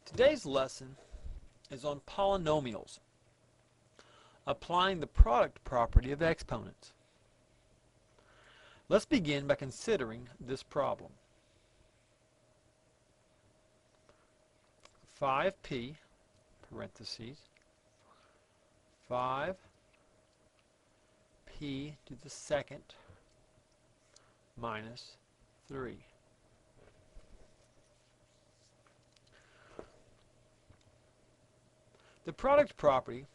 Today's lesson is on polynomials, applying the product property of exponents. Let's begin by considering this problem. 5p, parentheses, 5p to the second minus 3. The product property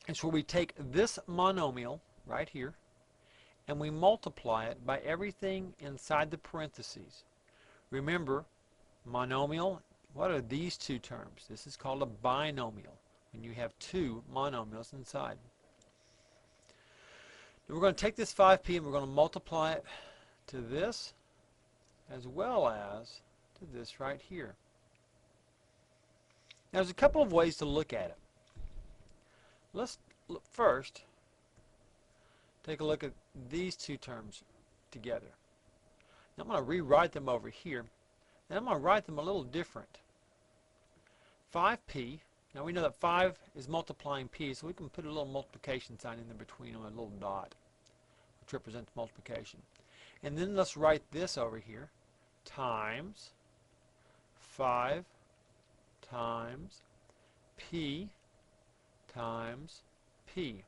is where we take this monomial right here and we multiply it by everything inside the parentheses. Remember, monomial, what are these two terms? This is called a binomial when you have two monomials inside. Now we're going to take this 5p and we're going to multiply it to this as well as to this right here. Now, there's a couple of ways to look at it. Let's first take a look at these two terms together. Now, I'm going to rewrite them over here, and I'm going to write them a little different. 5p, now we know that 5 is multiplying p, so we can put a little multiplication sign in there between them, a little dot, which represents multiplication. And then let's write this over here, times 5 times p times p.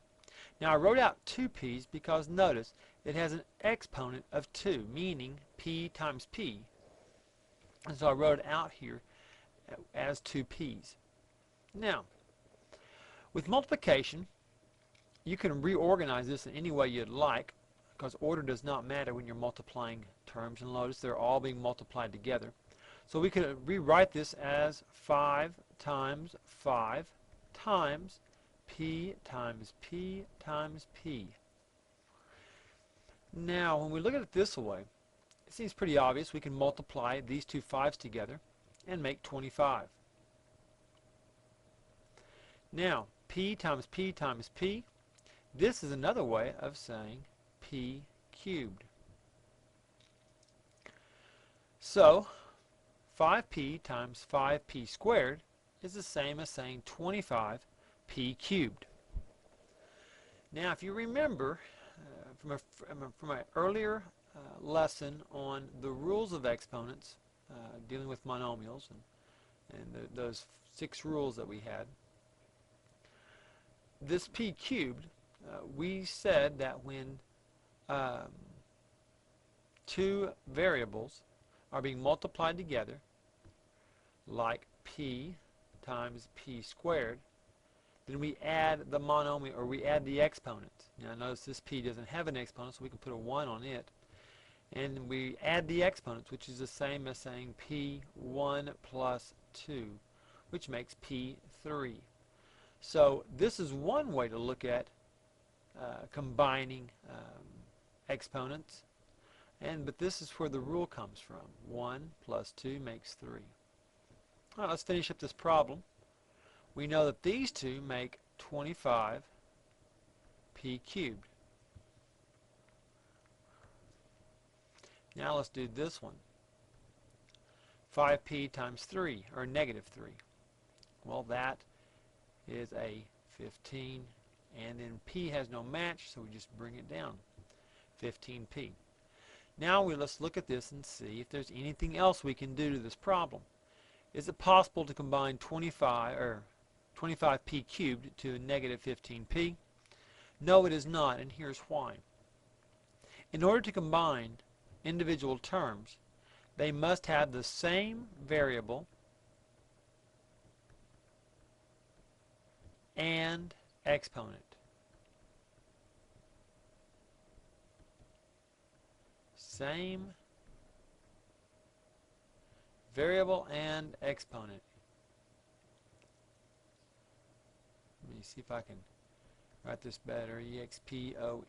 Now I wrote out two p's because notice it has an exponent of 2, meaning p times p. And so I wrote it out here as 2 p's. Now, with multiplication, you can reorganize this in any way you'd like because order does not matter when you're multiplying terms. And notice they're all being multiplied together. So we could rewrite this as 5 times 5 times p times p times p. Now, when we look at it this way, it seems pretty obvious we can multiply these two 5's together and make 25. Now, p times p times p, this is another way of saying p cubed. So, 5p times 5p squared is the same as saying 25p cubed. Now, if you remember from an earlier lesson on the rules of exponents, dealing with monomials and those 6 rules that we had, this p cubed, we said that when two variables are being multiplied together, like p times p squared, then we add the monomial, or we add the exponent. Now notice this p doesn't have an exponent, so we can put a 1 on it. And we add the exponents, which is the same as saying p1 plus 2, which makes p3. So this is one way to look at combining exponents. But this is where the rule comes from. 1 plus 2 makes 3. All right, let's finish up this problem. We know that these two make 25p cubed. Now let's do this one. 5p times 3, or negative 3. Well, that is a 15, and then p has no match, so we just bring it down. 15p. Now let's look at this and see if there's anything else we can do to this problem. Is it possible to combine 25p cubed to negative 15p? No, it is not, and here's why. In order to combine individual terms, they must have the same variable and exponent. Same variable and exponent. Let me see if I can write this better. exponent.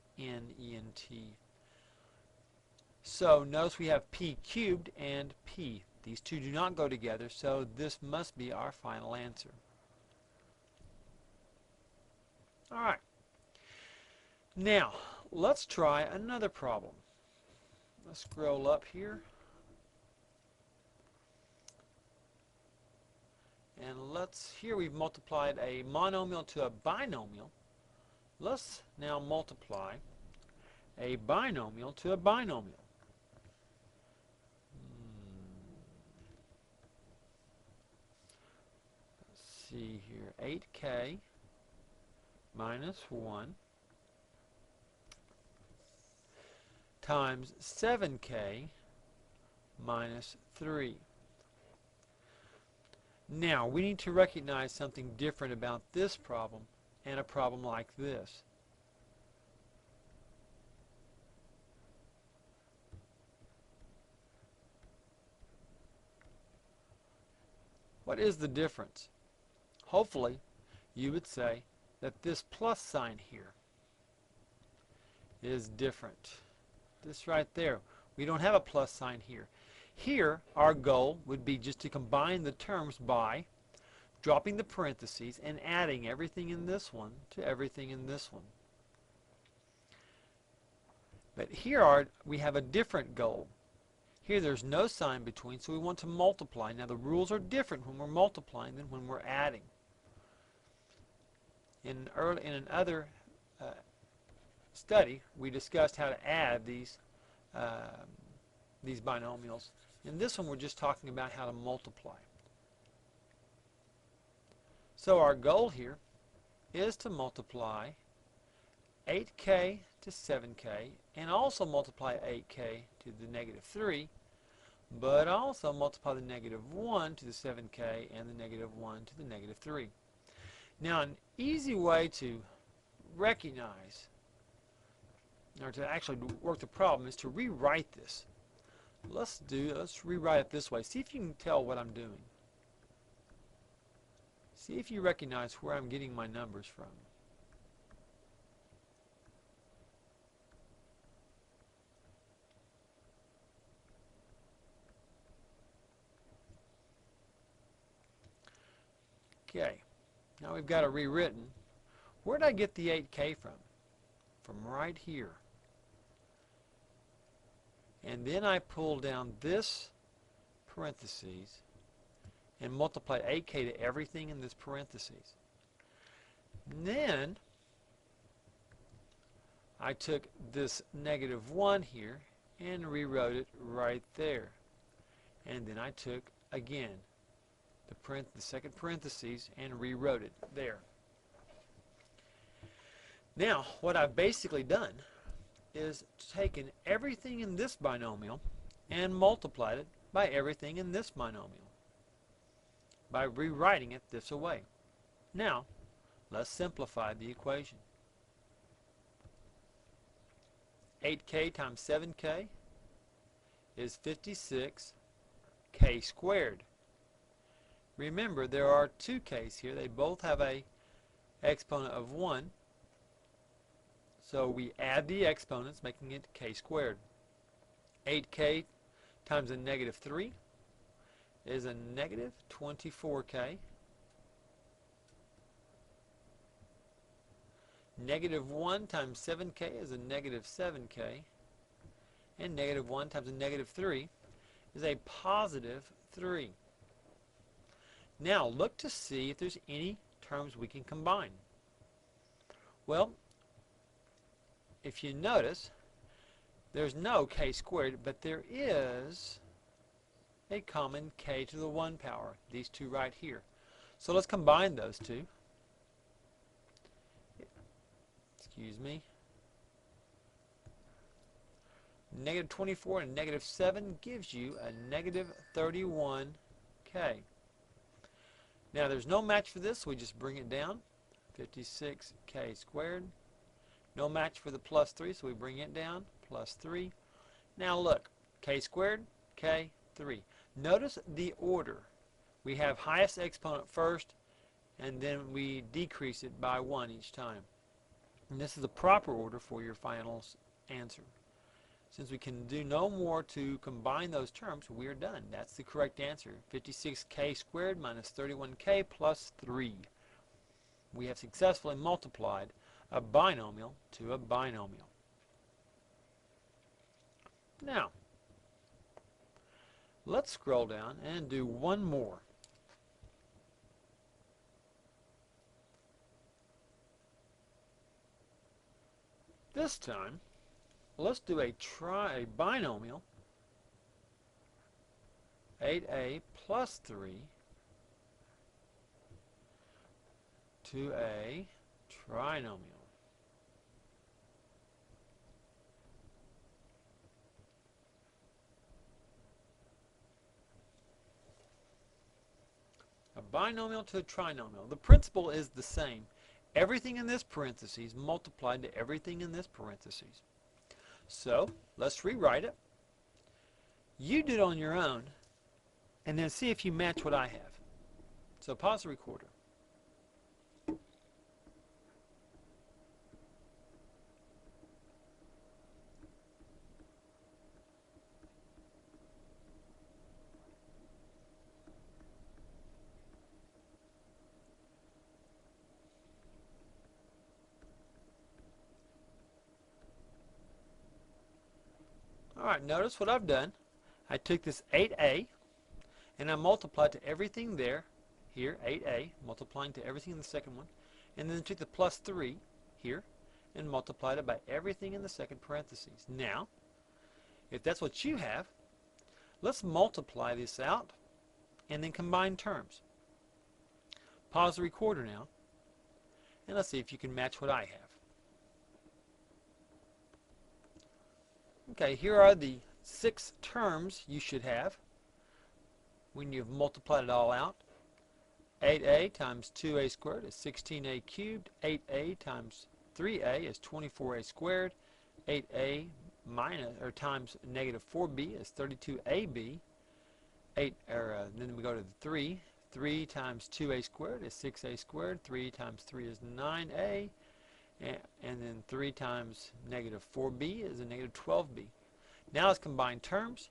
So notice we have p cubed and p. These two do not go together, so this must be our final answer. Alright. Now, let's try another problem. Let's scroll up here. And here we've multiplied a monomial to a binomial. Let's now multiply a binomial to a binomial. Let's see here, 8k minus 1 times 7k minus 3. Now, we need to recognize something different about this problem and a problem like this. What is the difference? Hopefully, you would say that this plus sign here is different. This right there. We don't have a plus sign here. Here, our goal would be just to combine the terms by dropping the parentheses and adding everything in this one to everything in this one. But here we have a different goal. Here there's no sign between, so we want to multiply. Now the rules are different when we're multiplying than when we're adding. In another study, we discussed how to add these binomials. In this one, we're just talking about how to multiply. So our goal here is to multiply 8k to 7k and also multiply 8k to the negative 3, but also multiply the negative 1 to the 7k and the negative 1 to the negative 3. Now, an easy way to recognize or to actually work the problem is to rewrite this. Let's rewrite it this way. See if you can tell what I'm doing. See if you recognize where I'm getting my numbers from. Okay, now we've got it rewritten. Where did I get the 8k from? From right here. And then I pull down this parentheses and multiply 8k to everything in this parentheses. And then I took this negative 1 here and rewrote it right there. And then I took, again, the second parentheses and rewrote it there. Now, what I've basically done is taken everything in this binomial and multiplied it by everything in this binomial by rewriting it this way. Now, let's simplify the equation. 8k times 7k is 56k squared. Remember, there are two k's here. They both have a exponent of 1. So we add the exponents, making it k squared. 8k times a negative 3 is a negative 24k. Negative 1 times 7k is a negative 7k. And negative 1 times a negative 3 is a positive 3. Now look to see if there's any terms we can combine. Well, if you notice, there's no k squared, but there is a common k to the 1 power, these two right here. So let's combine those two. Excuse me. Negative 24 and negative 7 gives you a negative 31k. Now there's no match for this, so we just bring it down. 56k squared. No match for the plus 3, so we bring it down. Plus 3. Now look, k squared, k, 3. Notice the order. We have highest exponent first, and then we decrease it by 1 each time. And this is the proper order for your final answer. Since we can do no more to combine those terms, we are done. That's the correct answer. 56k squared minus 31k plus 3. We have successfully multiplied a binomial to a binomial. Now, let's scroll down and do one more. This time, let's do a binomial, 8a plus 3 to a trinomial. A binomial to a trinomial. The principle is the same. Everything in this parentheses multiplied to everything in this parentheses. So let's rewrite it. You do it on your own and then see if you match what I have. So pause the recorder. Alright, notice what I've done. I took this 8a and I multiplied to everything there, here, 8a, multiplying to everything in the second one, and then took the plus 3 here and multiplied it by everything in the second parentheses. Now, if that's what you have, let's multiply this out and then combine terms. Pause the recorder now, and let's see if you can match what I have. Okay, here are the 6 terms you should have when you've multiplied it all out. 8a times 2a squared is 16a cubed. 8a times 3a is 24a squared. 8a times negative 4b is 32ab. Then we go to the 3. 3 times 2a squared is 6a squared. 3 times 3 is 9a. And then 3 times negative 4b is a negative 12b. Now let's combine terms.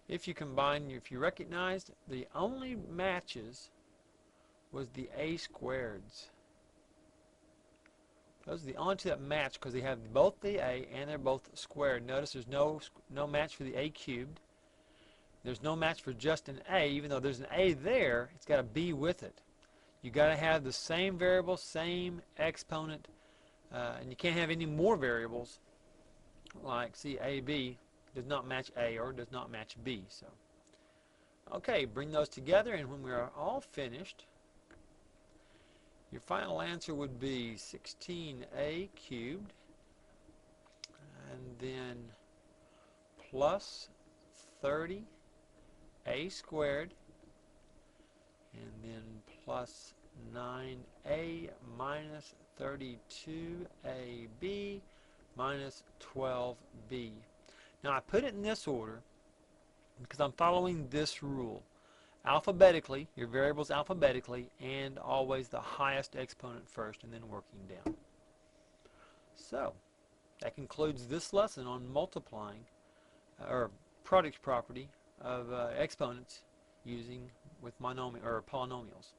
If you recognized, the only matches was the a squareds. Those are the only two that match because they have both the a and they're both squared. Notice there's no match for the a cubed. There's no match for just an a, even though there's an a there, it's got a b with it. You got to have the same variable, same exponent, and you can't have any more variables. Like, see, AB does not match A or does not match B. So, okay, bring those together, and when we are all finished, your final answer would be 16A cubed, and then plus 30A squared, and then plus 9a minus 32ab minus 12b. Now I put it in this order because I'm following this rule. Alphabetically, your variables alphabetically, and always the highest exponent first and then working down. So that concludes this lesson on multiplying or product property of exponents using with polynomials.